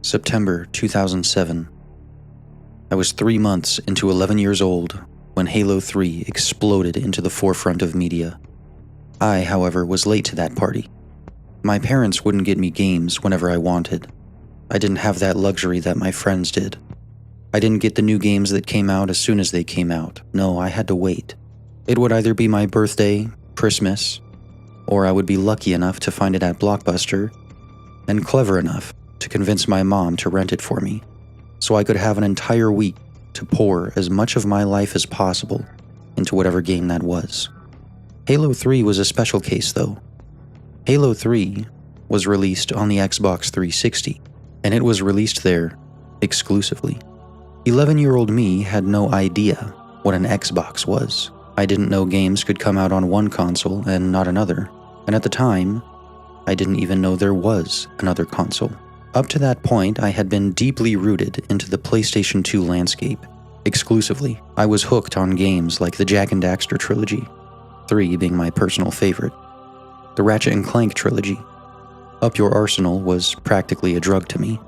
September 2007. I was 3 months into 11 years old when Halo 3 exploded into the forefront of media. I, however, was late to that party. My parents wouldn't get me games whenever I wanted. I didn't have that luxury that my friends did. I didn't get the new games that came out as soon as they came out. No, I had to wait. It would either be my birthday, Christmas, or I would be lucky enough to find it at Blockbuster, and clever enough to convince my mom to rent it for me, so I could have an entire week to pour as much of my life as possible into whatever game that was. Halo 3 was a special case though. Halo 3 was released on the Xbox 360, and it was released there exclusively. 11-year-old me had no idea what an Xbox was. I didn't know games could come out on one console and not another, and at the time, I didn't even know there was another console. Up to that point, I had been deeply rooted into the PlayStation 2 landscape. Exclusively, I was hooked on games like the Jak and Daxter trilogy, 3 being my personal favorite, the Ratchet & Clank trilogy. Up Your Arsenal was practically a drug to me.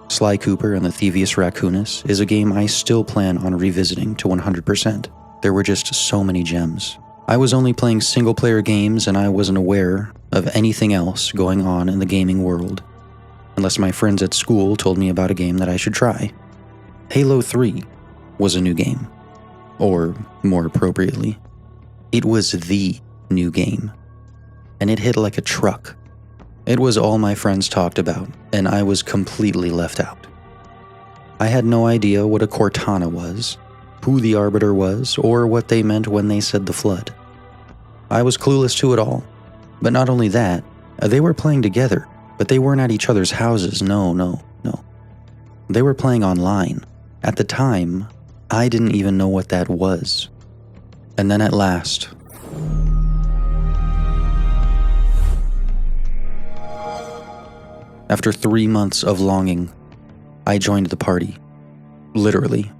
Sly Cooper and the Thievius Raccoonus is a game I still plan on revisiting to 100%. There were just so many gems. I was only playing single-player games and I wasn't aware of anything else going on in the gaming world, unless my friends at school told me about a game that I should try. Halo 3 was a new game. Or, more appropriately, it was the new game. And it hit like a truck. It was all my friends talked about, and I was completely left out. I had no idea what a Cortana was, who the Arbiter was, or what they meant when they said the Flood. I was clueless to it all. But not only that, they were playing together, but they weren't at each other's houses, no. They were playing online. At the time, I didn't even know what that was. And then at last, after 3 months of longing, I joined the party. Literally.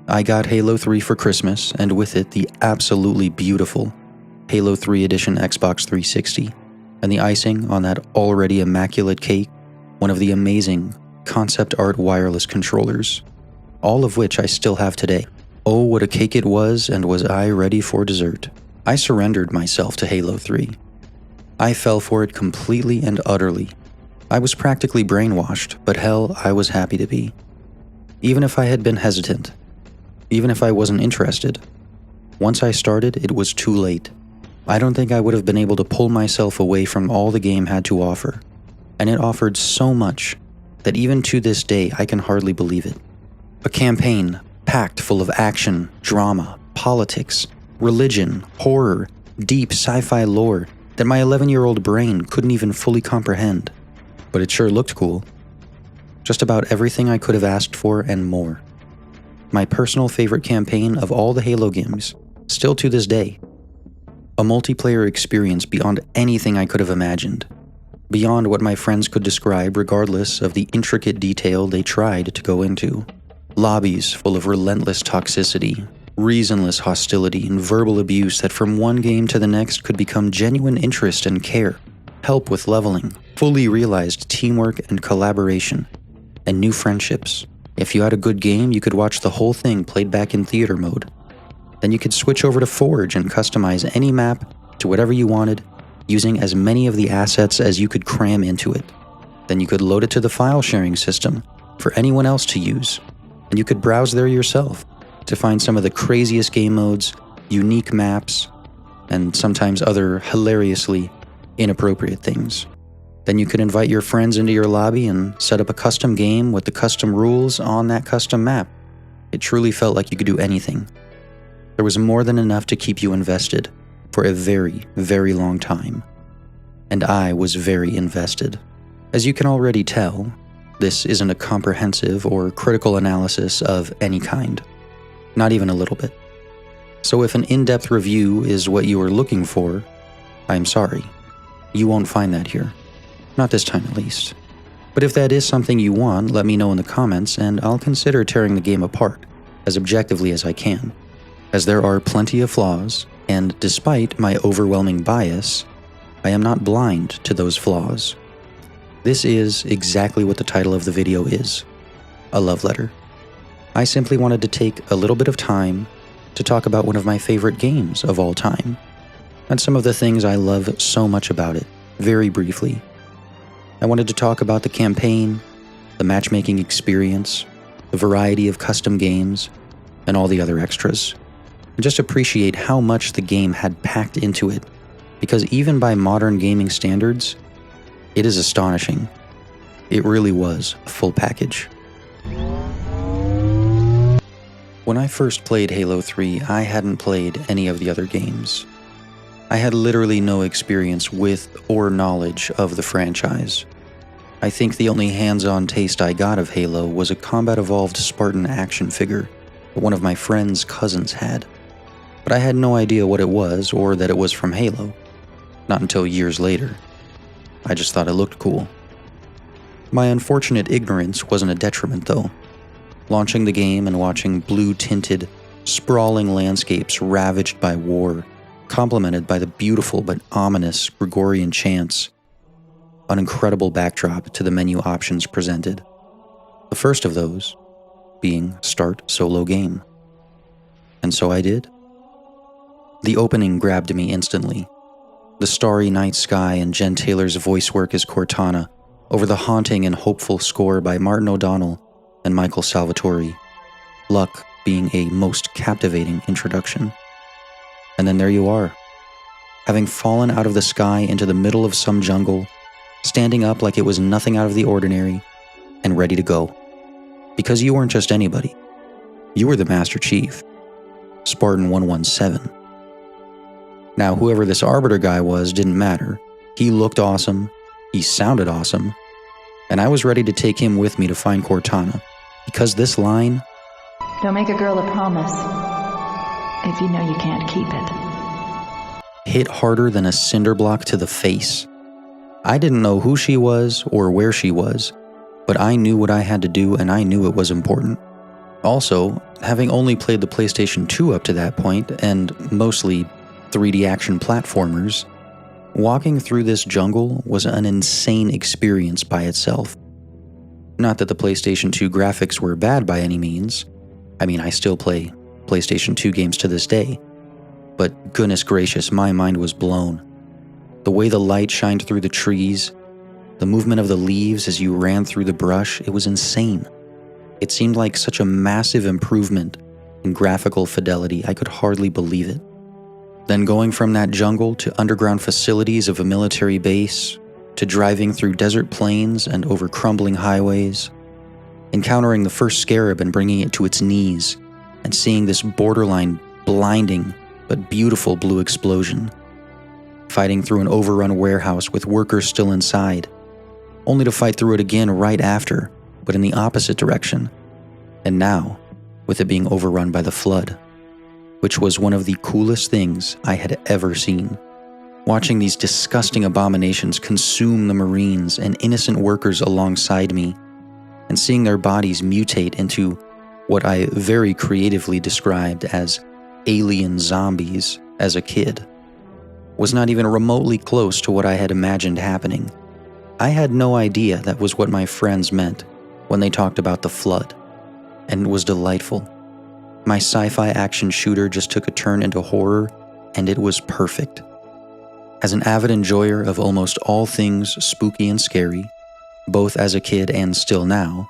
I got Halo 3 for Christmas, and with it the absolutely beautiful Halo 3 Edition Xbox 360, and the icing on that already immaculate cake, one of the amazing concept art wireless controllers, all of which I still have today. Oh, what a cake it was, and was I ready for dessert. I surrendered myself to Halo 3. I fell for it completely and utterly. I was practically brainwashed, but hell, I was happy to be. Even if I had been hesitant, even if I wasn't interested, once I started, it was too late. I don't think I would have been able to pull myself away from all the game had to offer, and it offered so much that even to this day I can hardly believe it. A campaign packed full of action, drama, politics, religion, horror, deep sci-fi lore that my 11-year-old brain couldn't even fully comprehend. But it sure looked cool. Just about everything I could have asked for and more. My personal favorite campaign of all the Halo games, still to this day. A multiplayer experience beyond anything I could have imagined. Beyond what my friends could describe regardless of the intricate detail they tried to go into. Lobbies full of relentless toxicity, reasonless hostility, and verbal abuse that from one game to the next could become genuine interest and care, help with leveling, fully realized teamwork and collaboration, and new friendships. If you had a good game, you could watch the whole thing played back in theater mode. Then you could switch over to Forge and customize any map to whatever you wanted, using as many of the assets as you could cram into it. Then you could load it to the file sharing system for anyone else to use, and you could browse there yourself to find some of the craziest game modes, unique maps, and sometimes other hilariously inappropriate things. Then you could invite your friends into your lobby and set up a custom game with the custom rules on that custom map. It truly felt like you could do anything. There was more than enough to keep you invested for a very, very long time. And I was very invested. As you can already tell, this isn't a comprehensive or critical analysis of any kind. Not even a little bit. So if an in-depth review is what you are looking for, I'm sorry. You won't find that here. Not this time at least. But if that is something you want, let me know in the comments and I'll consider tearing the game apart, as objectively as I can. As there are plenty of flaws, and despite my overwhelming bias, I am not blind to those flaws. This is exactly what the title of the video is, a love letter. I simply wanted to take a little bit of time to talk about one of my favorite games of all time, and some of the things I love so much about it, very briefly. I wanted to talk about the campaign, the matchmaking experience, the variety of custom games, and all the other extras. And just appreciate how much the game had packed into it, because even by modern gaming standards, it is astonishing. It really was a full package. When I first played Halo 3, I hadn't played any of the other games. I had literally no experience with or knowledge of the franchise. I think the only hands-on taste I got of Halo was a Combat Evolved Spartan action figure that one of my friend's cousins had. But I had no idea what it was or that it was from Halo. Not until years later. I just thought it looked cool. My unfortunate ignorance wasn't a detriment though. Launching the game and watching blue-tinted, sprawling landscapes ravaged by war, complemented by the beautiful but ominous Gregorian chants, an incredible backdrop to the menu options presented. The first of those being Start Solo Game. And so I did. The opening grabbed me instantly. The starry night sky and Jen Taylor's voice work as Cortana over the haunting and hopeful score by Martin O'Donnell and Michael Salvatori. Luck being a most captivating introduction. And then there you are, having fallen out of the sky into the middle of some jungle, standing up like it was nothing out of the ordinary, and ready to go. Because you weren't just anybody. You were the Master Chief, Spartan 117. Now, whoever this Arbiter guy was didn't matter. He looked awesome, he sounded awesome, and I was ready to take him with me to find Cortana, because this line, "Don't make a girl a promise if you know you can't keep it," hit harder than a cinder block to the face. I didn't know who she was or where she was, but I knew what I had to do and I knew it was important. Also, having only played the PlayStation 2 up to that point, and mostly 3D action platformers, walking through this jungle was an insane experience by itself. Not that the PlayStation 2 graphics were bad by any means. I mean, I still play PlayStation 2 games to this day. But goodness gracious, my mind was blown. The way the light shined through the trees, the movement of the leaves as you ran through the brush, it was insane. It seemed like such a massive improvement in graphical fidelity, I could hardly believe it. Then going from that jungle to underground facilities of a military base, to driving through desert plains and over crumbling highways, encountering the first scarab and bringing it to its knees, and seeing this borderline blinding but beautiful blue explosion, fighting through an overrun warehouse with workers still inside, only to fight through it again right after, but in the opposite direction, and now with it being overrun by the flood, which was one of the coolest things I had ever seen. Watching these disgusting abominations consume the Marines and innocent workers alongside me, and seeing their bodies mutate into what I very creatively described as alien zombies as a kid, was not even remotely close to what I had imagined happening. I had no idea that was what my friends meant when they talked about the flood, and it was delightful. My sci-fi action shooter just took a turn into horror, and it was perfect. As an avid enjoyer of almost all things spooky and scary, both as a kid and still now,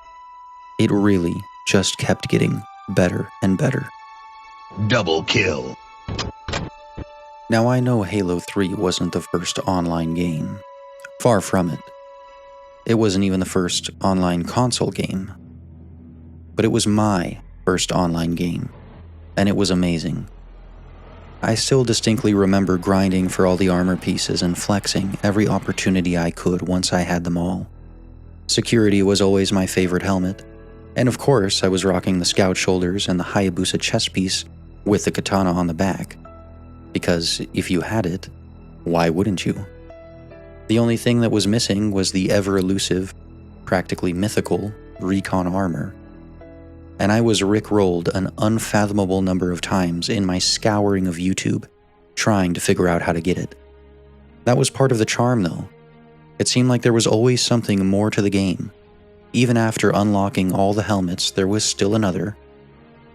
it really just kept getting better and better. Double kill. Now I know Halo 3 wasn't the first online game. Far from it. It wasn't even the first online console game. But it was my first online game, and it was amazing. I still distinctly remember grinding for all the armor pieces and flexing every opportunity I could once I had them all. Security was always my favorite helmet, and of course I was rocking the scout shoulders and the Hayabusa chest piece with the katana on the back, because if you had it, why wouldn't you? The only thing that was missing was the ever-elusive, practically mythical, recon armor. And I was rickrolled an unfathomable number of times in my scouring of YouTube, trying to figure out how to get it. That was part of the charm though. It seemed like there was always something more to the game. Even after unlocking all the helmets, there was still another,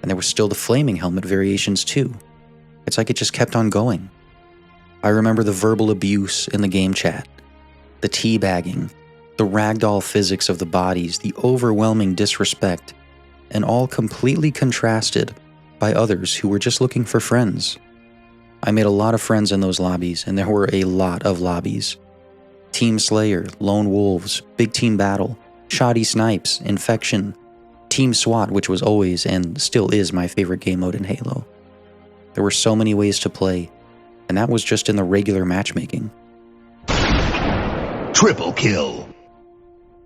and there was still the flaming helmet variations too. It's like it just kept on going. I remember the verbal abuse in the game chat, the teabagging, the ragdoll physics of the bodies, the overwhelming disrespect, and all completely contrasted by others who were just looking for friends. I made a lot of friends in those lobbies, and there were a lot of lobbies. Team Slayer, Lone Wolves, Big Team Battle, Shoddy Snipes, Infection, Team SWAT, which was always and still is my favorite game mode in Halo. There were so many ways to play, and that was just in the regular matchmaking. Triple kill.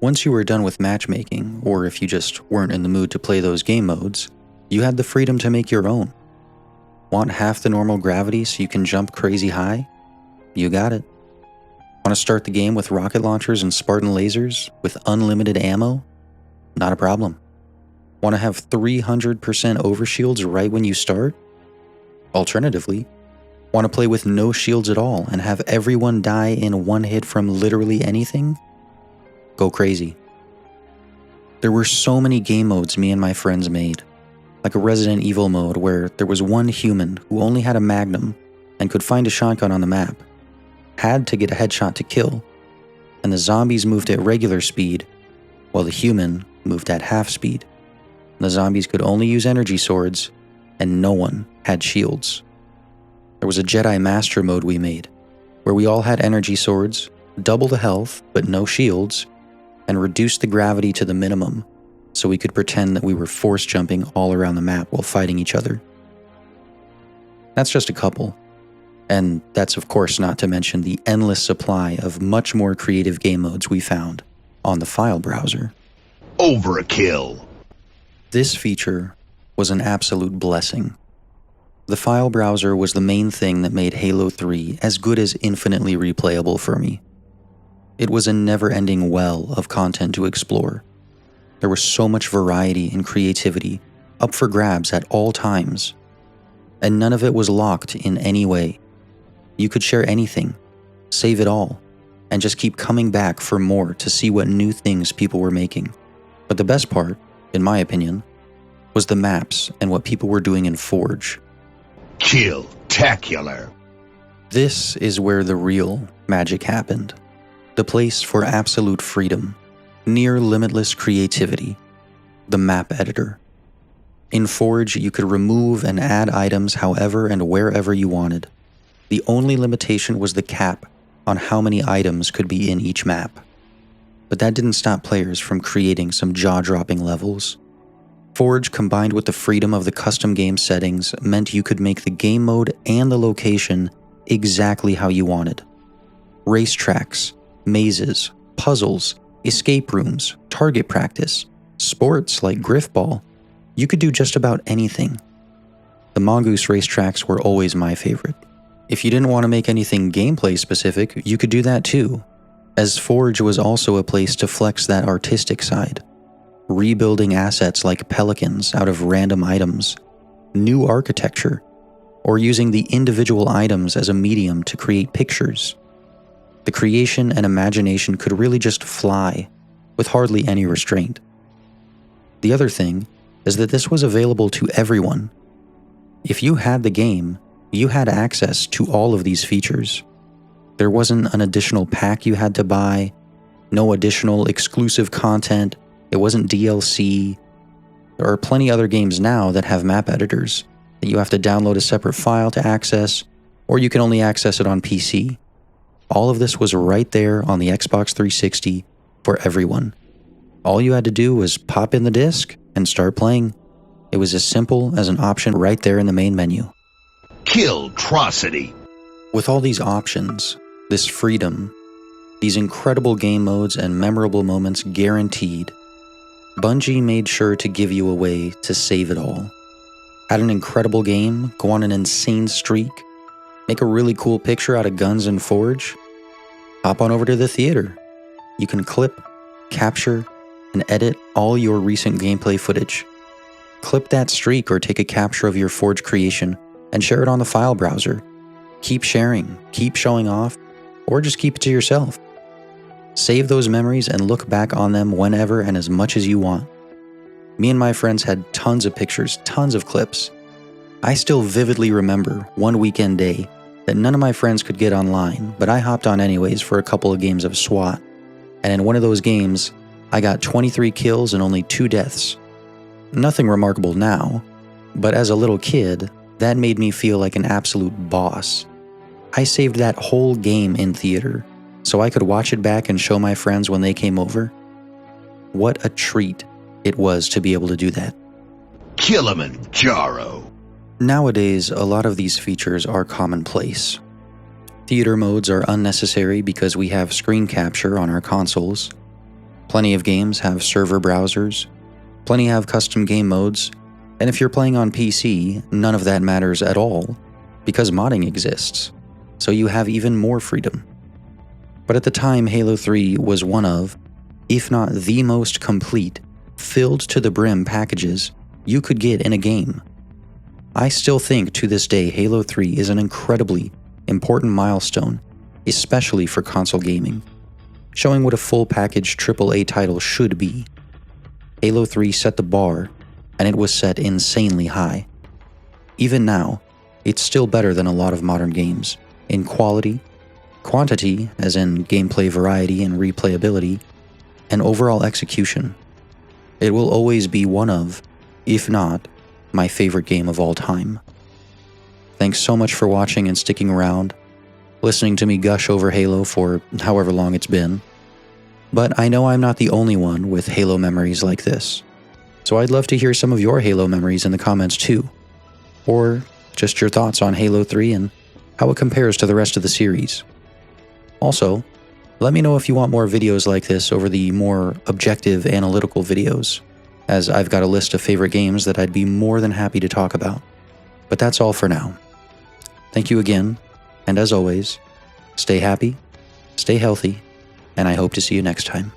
Once you were done with matchmaking, or if you just weren't in the mood to play those game modes, you had the freedom to make your own. Want half the normal gravity so you can jump crazy high? You got it. Want to start the game with rocket launchers and Spartan lasers with unlimited ammo? Not a problem. Want to have 300% overshields right when you start? Alternatively, want to play with no shields at all and have everyone die in one hit from literally anything? Go crazy. There were so many game modes me and my friends made, like a Resident Evil mode where there was one human who only had a magnum and could find a shotgun on the map, had to get a headshot to kill, and the zombies moved at regular speed while the human moved at half speed. The zombies could only use energy swords and no one had shields. There was a Jedi Master mode we made where we all had energy swords, double the health but no shields, and reduced the gravity to the minimum so we could pretend that we were force jumping all around the map while fighting each other. That's just a couple. And that's of course not to mention the endless supply of much more creative game modes we found on the file browser. Overkill. This feature was an absolute blessing. The file browser was the main thing that made Halo 3 as good as infinitely replayable for me. It was a never-ending well of content to explore. There was so much variety and creativity up for grabs at all times, and none of it was locked in any way. You could share anything, save it all, and just keep coming back for more to see what new things people were making. But the best part, in my opinion, was the maps and what people were doing in Forge. Kill-tacular. This is where the real magic happened. The place for absolute freedom, near limitless creativity, the map editor. In Forge, you could remove and add items however and wherever you wanted. The only limitation was the cap on how many items could be in each map. But that didn't stop players from creating some jaw-dropping levels. Forge, combined with the freedom of the custom game settings, meant you could make the game mode and the location exactly how you wanted. Racetracks, mazes, puzzles, escape rooms, target practice, sports like Griffball. You could do just about anything. The Mongoose racetracks were always my favorite. If you didn't want to make anything gameplay specific, you could do that too, as Forge was also a place to flex that artistic side. Rebuilding assets like pelicans out of random items, new architecture, or using the individual items as a medium to create pictures. The creation and imagination could really just fly, with hardly any restraint. The other thing is that this was available to everyone. If you had the game, you had access to all of these features. There wasn't an additional pack you had to buy, no additional exclusive content, it wasn't DLC. There are plenty other games now that have map editors that you have to download a separate file to access, or you can only access it on PC. All of this was right there on the Xbox 360 for everyone. All you had to do was pop in the disc and start playing. It was as simple as an option right there in the main menu. Killtrocity. With all these options, this freedom, these incredible game modes and memorable moments guaranteed, Bungie made sure to give you a way to save it all. Had an incredible game, go on an insane streak, make a really cool picture out of guns and Forge, hop on over to the theater. You can clip, capture, and edit all your recent gameplay footage. Clip that streak or take a capture of your Forge creation and share it on the file browser. Keep sharing, keep showing off, or just keep it to yourself. Save those memories and look back on them whenever and as much as you want. Me and my friends had tons of pictures, tons of clips. I still vividly remember one weekend day that none of my friends could get online, but I hopped on anyways for a couple of games of SWAT. And in one of those games, I got 23 kills and only 2 deaths. Nothing remarkable now, but as a little kid, that made me feel like an absolute boss. I saved that whole game in theater, so I could watch it back and show my friends when they came over. What a treat it was to be able to do that. Kilimanjaro. Nowadays, a lot of these features are commonplace. Theater modes are unnecessary because we have screen capture on our consoles. Plenty of games have server browsers. Plenty have custom game modes. And if you're playing on PC, none of that matters at all because modding exists, so you have even more freedom. But at the time, Halo 3 was one of, if not the most complete, filled to the brim packages you could get in a game. I still think to this day Halo 3 is an incredibly important milestone, especially for console gaming, showing what a full package AAA title should be. Halo 3 set the bar, and it was set insanely high. Even now, it's still better than a lot of modern games, in quality, quantity, as in gameplay variety and replayability, and overall execution. It will always be one of, if not, my favorite game of all time. Thanks so much for watching and sticking around, listening to me gush over Halo for however long it's been. But I know I'm not the only one with Halo memories like this, so I'd love to hear some of your Halo memories in the comments too, or just your thoughts on Halo 3 and how it compares to the rest of the series. Also, let me know if you want more videos like this over the more objective analytical videos, as I've got a list of favorite games that I'd be more than happy to talk about. But that's all for now. Thank you again, and as always, stay happy, stay healthy, and I hope to see you next time.